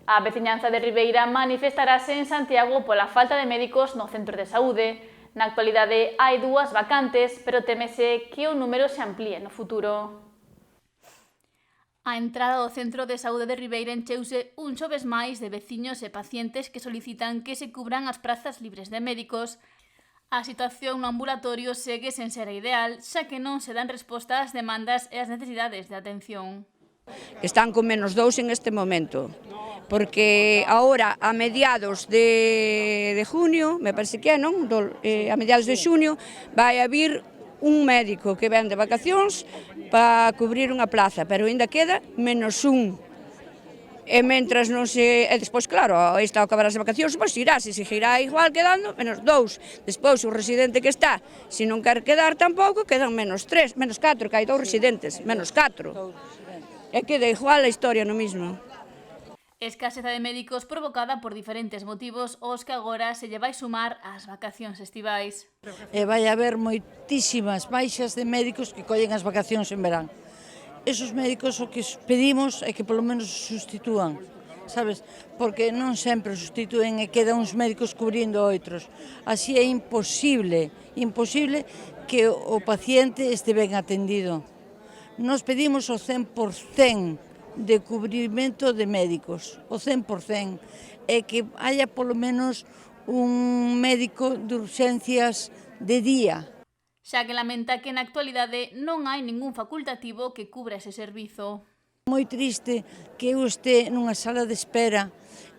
A veciñanza de Ribeira manifestarase en Santiago pola falta de médicos no centro de saúde. Na actualidade hai 2 vacantes, pero temese que o número se amplíe no futuro. A entrada do centro de saúde de Ribeira encheuse un xoves máis de veciños e pacientes que solicitan que se cubran as prazas libres de médicos. A situación no ambulatorio segue sen ser a ideal, xa que non se dan resposta ás demandas e ás necesidades de atención. Están con -2 en este momento, porque ahora a mediados de junio, me parece que é, non? A mediados de xunio vai haber un médico que ven de vacacións para cubrir unha plaza, pero ainda queda -1. E mentras non se... E despois, claro, esta ao acabar as vacacións, pois irá, se seguirá igual quedando -2. Despois, o residente que está, se non quer quedar tampouco, quedan -3, -4, que hai 2 residentes, -4. E queda igual a historia no mismo. Escaseza de médicos provocada por diferentes motivos aos que agora se lle vai sumar ás vacacións estivais. E vai haber moitísimas baixas de médicos que collen as vacacións en verán. Esos médicos o que pedimos é que polo menos substitúan, sabes? Porque non sempre substitúen e quedan uns médicos cubrindo outros. Así é imposible que o paciente este ben atendido. Nos pedimos o 100% de cubrimento de médicos, o 100%, e que haya polo menos un médico de urxencias de día. Xa que lamenta que na actualidade non hai ningún facultativo que cubra ese servizo. Moi triste que eu este nunha sala de espera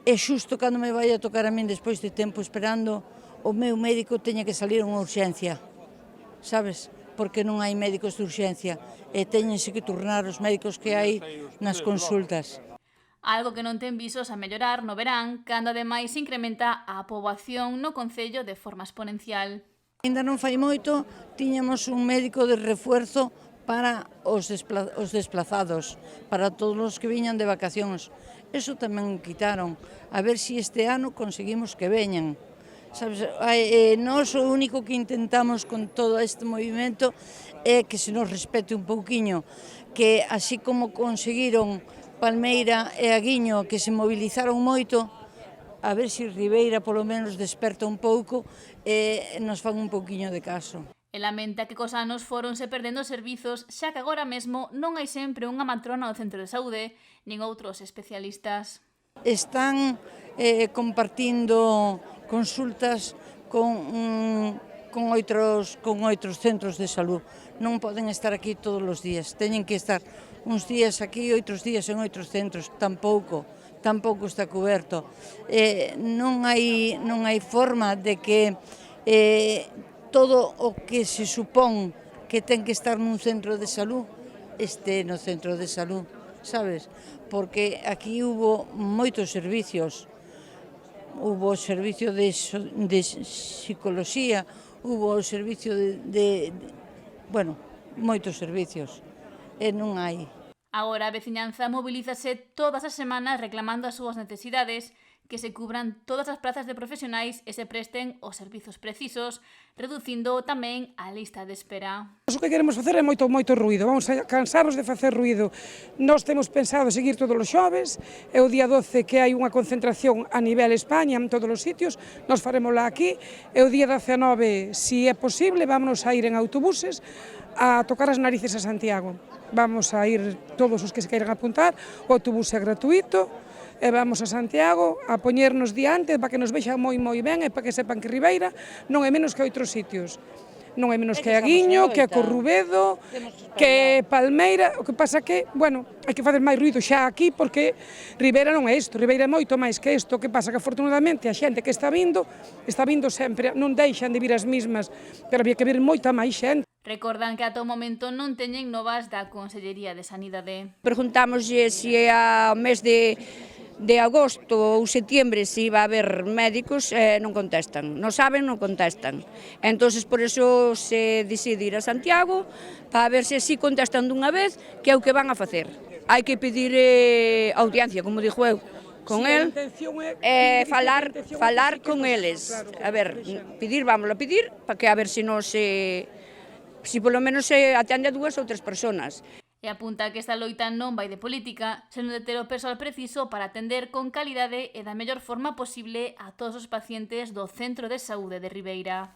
e xusto cando me vai a tocar a min despois de tempo esperando o meu médico teña que salir a unha urxencia, sabes? Porque non hai médicos de urxencia e teñense que turnar os médicos que hai nas consultas. Algo que non ten visos a mellorar no verán, cando ademais incrementa a poboación no concello de forma exponencial. Ainda non fai moito, tiñamos un médico de refuerzo para os desplazados, para todos os que viñan de vacacións. Eso tamén quitaron, a ver se este ano conseguimos que veñan. Sabes, nós o único que intentamos con todo este movimento é que se nos respete un pouquiño, que así como conseguiron Palmeira e Aguiño que se movilizaron moito, a ver se Ribeira polo menos desperta un pouco e nos fan un pouquiño de caso. E lamenta que cos anos foronse perdendo servizos, xa que agora mesmo non hai sempre unha matrona no centro de saúde, nin outros especialistas. Están compartindo consultas con outros centros de salud. Non poden estar aquí todos os días, teñen que estar uns días aquí e outros días en outros centros, tampouco está coberto. Non hai forma de que todo o que se supón que ten que estar nun centro de salud este no centro de salud, sabes? Porque aquí hubo moitos servicios, hubo servicio de psicoloxía, hubo servicio bueno, moitos servicios, e non hai. Agora a veciñanza mobilízase todas as semanas reclamando as súas necesidades, que se cubran todas as prazas de profesionais e se presten os servizos precisos, reducindo tamén a lista de espera. O que queremos facer é moito ruido, vamos a cansarnos de facer ruido. Nós temos pensado seguir todos os xoves, e o día 12 que hai unha concentración a nivel España en todos os sitios, nós farémosla aquí, e o día 19, se é posible, vámonos a ir en autobuses a tocar as narices a Santiago. Vamos a ir todos os que se queiran apuntar, o autobús é gratuito, e vamos a Santiago a poñernos diante para que nos vexan moi ben e para que sepan que Ribeira non é menos que outros sitios. Non é menos que Aguiño, que Corrubedo, que Palmeira. O que pasa que, bueno, hai que facer máis ruido xa aquí porque Ribeira non é isto, Ribeira é moito máis que isto. O que pasa que afortunadamente a xente que está vindo sempre, non deixan de vir as mismas, pero había que vir moita máis xente. Recordan que ata o momento non teñen novas da Consellería de Sanidade. Preguntámoslle se ao mes de agosto ou setiembre se iba a haber médicos, non contestan, non saben, non contestan. Entonces por eso se decide ir a Santiago para ver se así contestan dunha vez, que é o que van a facer. Hai que pedir audiencia, como dixo eu, con el, falar con eles. A ver, vámoslo a pedir, para que a ver se polo menos se atende a 2 ou 3 persoas. E apunta que esta loita non vai de política, senón de ter o persoal preciso para atender con calidade e da mellor forma posible a todos os pacientes do Centro de Saúde de Ribeira.